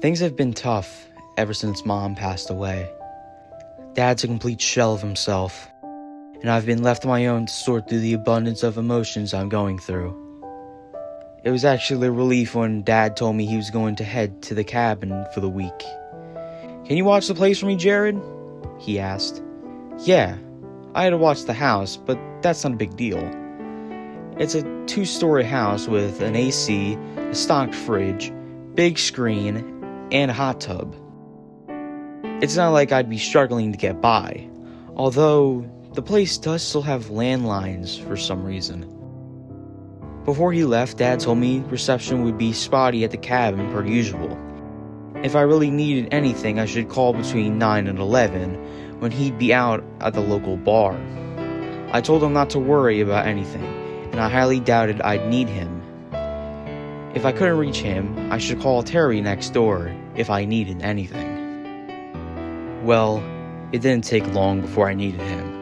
Things have been tough ever since Mom passed away. Dad's a complete shell of himself, and I've been left on my own to sort through the abundance of emotions I'm going through. It was actually a relief when Dad told me he was going to head to the cabin for the week. "Can you watch the place for me, Jared?" he asked. "Yeah, I had to watch the house, but that's not a big deal. It's a 2-story house with an AC, a stocked fridge, big screen, and a hot tub. It's not like I'd be struggling to get by, although the place does still have landlines for some reason." Before he left, Dad told me reception would be spotty at the cabin per usual. If I really needed anything, I should call between 9 and 11 when he'd be out at the local bar. I told him not to worry about anything, and I highly doubted I'd need him. If I couldn't reach him, I should call Terry next door if I needed anything. Well, it didn't take long before I needed him.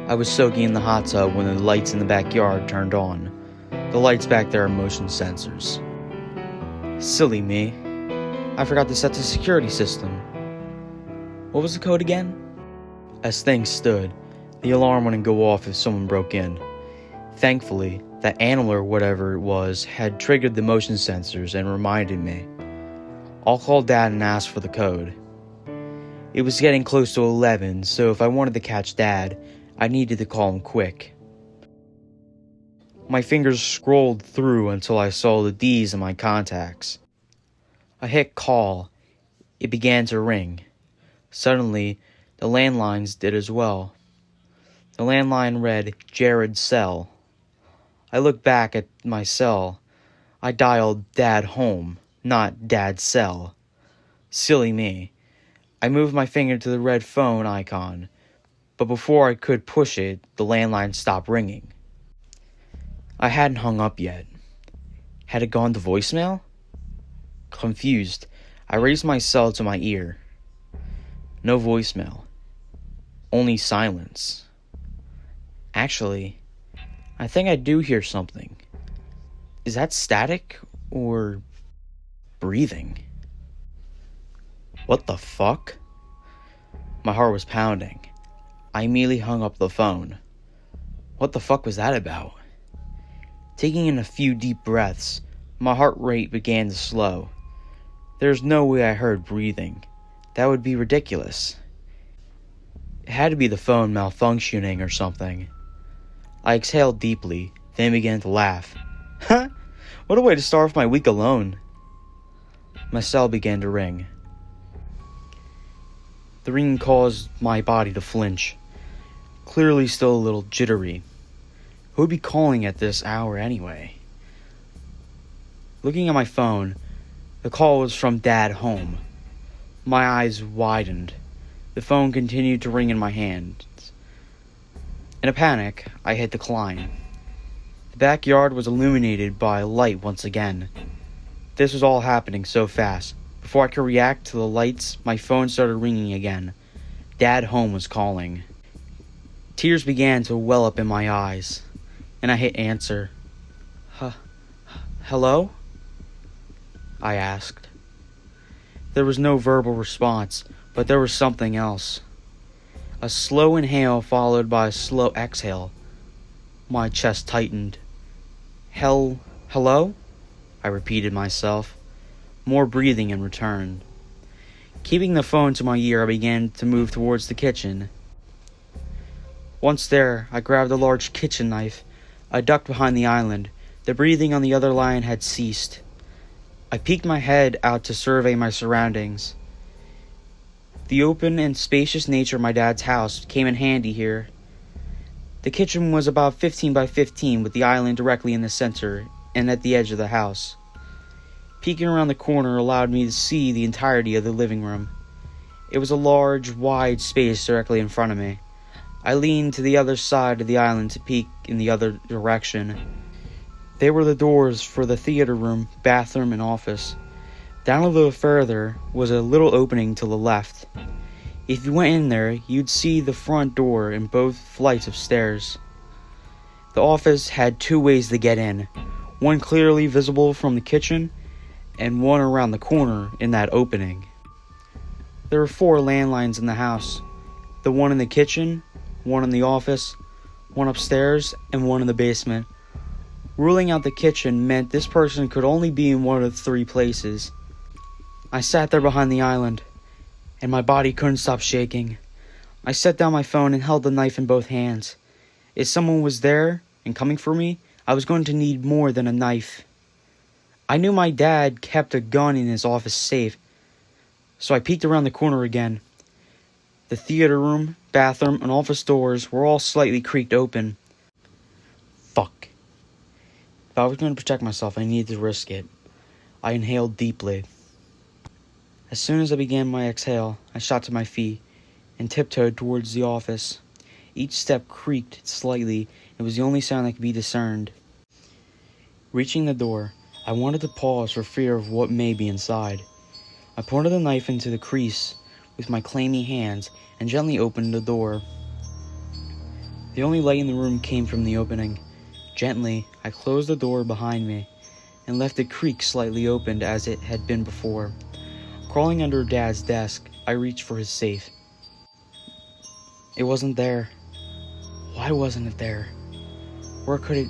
I was soaking in the hot tub when the lights in the backyard turned on. The lights back there are motion sensors. Silly me. I forgot to set the security system. What was the code again? As things stood, the alarm wouldn't go off if someone broke in. Thankfully, that animal or whatever it was had triggered the motion sensors and reminded me. I'll call Dad and ask for the code. It was getting close to 11, so if I wanted to catch Dad, I needed to call him quick. My fingers scrolled through until I saw the D's in my contacts. I hit call. It began to ring. Suddenly, the landlines did as well. The landline read, "Jared's cell." I looked back at my cell. I dialed Dad home, not Dad's cell. Silly me. I moved my finger to the red phone icon, but before I could push it, the landline stopped ringing. I hadn't hung up yet. Had it gone to voicemail? Confused, I raised my cell to my ear. No voicemail. Only silence. Actually, I think I do hear something. Is that static or breathing? What the fuck? My heart was pounding. I immediately hung up the phone. What the fuck was that about? Taking in a few deep breaths, my heart rate began to slow. There's no way I heard breathing. That would be ridiculous. It had to be the phone malfunctioning or something. I exhaled deeply, then began to laugh. Ha! What a way to start off my week alone. My cell began to ring. The ring caused my body to flinch. Clearly still a little jittery. Who would be calling at this hour anyway? Looking at my phone, the call was from Dad home. My eyes widened. The phone continued to ring in my hand. In a panic, I hit decline. The backyard was illuminated by light once again. This was all happening so fast. Before I could react to the lights, my phone started ringing again. Dad home was calling. Tears began to well up in my eyes, and I hit answer. Hello? I asked. There was no verbal response, but there was something else. A slow inhale followed by a slow exhale. My chest tightened. Hello? I repeated myself. More breathing in return. Keeping the phone to my ear, I began to move towards the kitchen. Once there, I grabbed a large kitchen knife. I ducked behind the island. The breathing on the other lion had ceased. I peeked my head out to survey my surroundings. The open and spacious nature of my dad's house came in handy here. The kitchen was about 15 by 15 with the island directly in the center and at the edge of the house. Peeking around the corner allowed me to see the entirety of the living room. It was a large, wide space directly in front of me. I leaned to the other side of the island to peek in the other direction. They were the doors for the theater room, bathroom, and office. Down a little further was a little opening to the left. If you went in there, you'd see the front door and both flights of stairs. The office had 2 ways to get in, one clearly visible from the kitchen, and one around the corner in that opening. There were 4 landlines in the house. The one in the kitchen, one in the office, one upstairs, and one in the basement. Ruling out the kitchen meant this person could only be in one of 3 places. I sat there behind the island, and my body couldn't stop shaking. I set down my phone and held the knife in both hands. If someone was there and coming for me, I was going to need more than a knife. I knew my dad kept a gun in his office safe, so I peeked around the corner again. The theater room, bathroom, and office doors were all slightly creaked open. Fuck. If I was going to protect myself, I needed to risk it. I inhaled deeply. As soon as I began my exhale, I shot to my feet and tiptoed towards the office. Each step creaked slightly. It was the only sound that could be discerned. Reaching the door, I wanted to pause for fear of what may be inside. I pointed the knife into the crease with my clammy hands and gently opened the door. The only light in the room came from the opening. Gently, I closed the door behind me and left it creak slightly opened as it had been before. Crawling under Dad's desk, I reached for his safe. It wasn't there. Why wasn't it there? Where could it...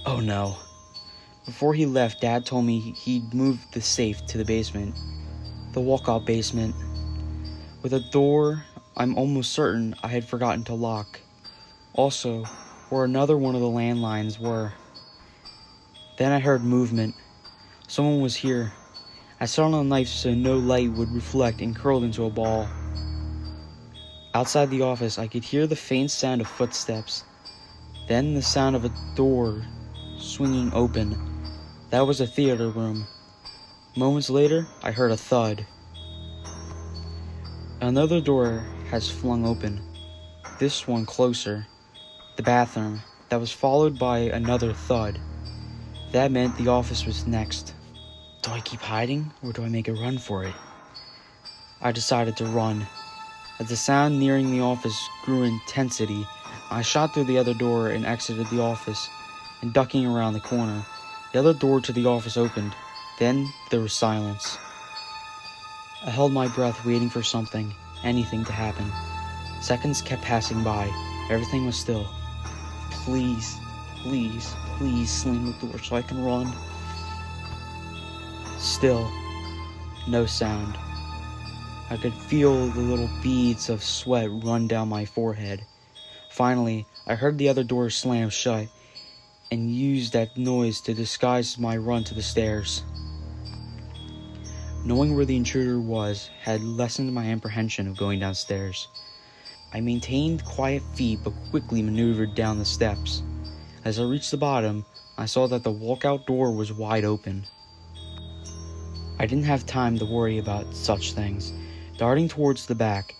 Oh no. Before he left, Dad told me he'd moved the safe to the basement. The walkout basement. With a door I'm almost certain I had forgotten to lock. Also, where another one of the landlines were. Then I heard movement. Someone was here. I set on a knife so no light would reflect and curled into a ball. Outside the office, I could hear the faint sound of footsteps. Then the sound of a door swinging open. That was a theater room. Moments later, I heard a thud. Another door has flung open. This one closer. The bathroom. That was followed by another thud. That meant the office was next. Do I keep hiding, or do I make a run for it? I decided to run. As the sound nearing the office grew in intensity, I shot through the other door and exited the office, and ducking around the corner. The other door to the office opened. Then there was silence. I held my breath waiting for something, anything to happen. Seconds kept passing by. Everything was still. Please, please, please slam the door so I can run. Still, no sound. I could feel the little beads of sweat run down my forehead. Finally, I heard the other door slam shut, and used that noise to disguise my run to the stairs. Knowing where the intruder was had lessened my apprehension of going downstairs. I maintained quiet feet but quickly maneuvered down the steps. As I reached the bottom, I saw that the walkout door was wide open. I didn't have time to worry about such things. Darting towards the back,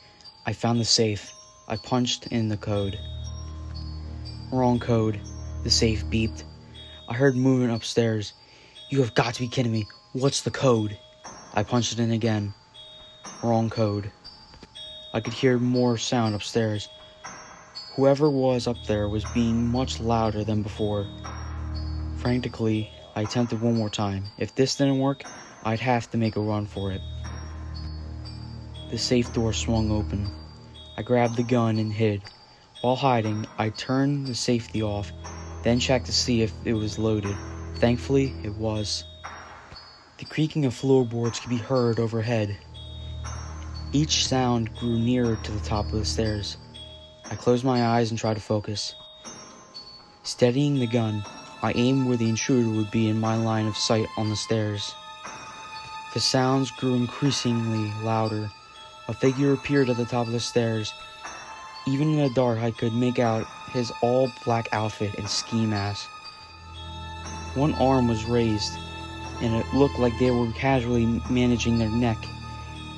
I found the safe. I punched in the code. Wrong code. The safe beeped. I heard movement upstairs. You have got to be kidding me. What's the code? I punched it in again. Wrong code. I could hear more sound upstairs. Whoever was up there was being much louder than before. Frantically, I attempted one more time. If this didn't work, I'd have to make a run for it. The safe door swung open. I grabbed the gun and hid. While hiding, I turned the safety off, then checked to see if it was loaded. Thankfully, it was. The creaking of floorboards could be heard overhead. Each sound grew nearer to the top of the stairs. I closed my eyes and tried to focus. Steadying the gun, I aimed where the intruder would be in my line of sight on the stairs. The sounds grew increasingly louder. A figure appeared at the top of the stairs. Even in the dark, I could make out his all-black outfit and ski mask. One arm was raised, and it looked like they were casually managing their neck.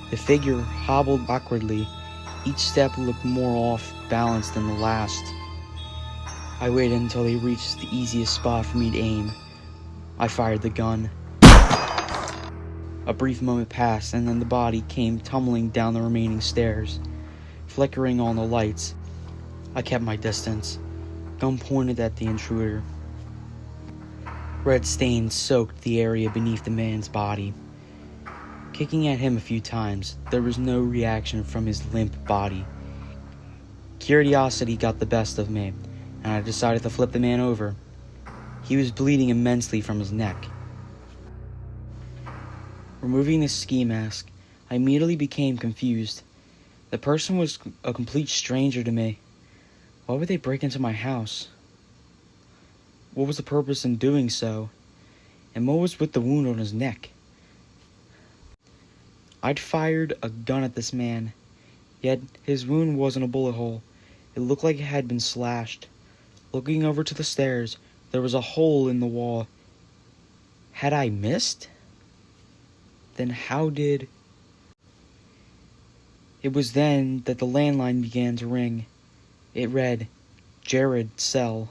The figure hobbled awkwardly. Each step looked more off-balance than the last. I waited until they reached the easiest spot for me to aim. I fired the gun. A brief moment passed, and then the body came tumbling down the remaining stairs, flickering on the lights. I kept my distance, gun pointed at the intruder. Red stains soaked the area beneath the man's body. Kicking at him a few times, there was no reaction from his limp body. Curiosity got the best of me, and I decided to flip the man over. He was bleeding immensely from his neck. Removing the ski mask, I immediately became confused. The person was a complete stranger to me. Why would they break into my house? What was the purpose in doing so? And what was with the wound on his neck? I'd fired a gun at this man, yet his wound wasn't a bullet hole. It looked like it had been slashed. Looking over to the stairs, there was a hole in the wall. Had I missed? Then how did... It was then that the landline began to ring. It read, Jared Cell.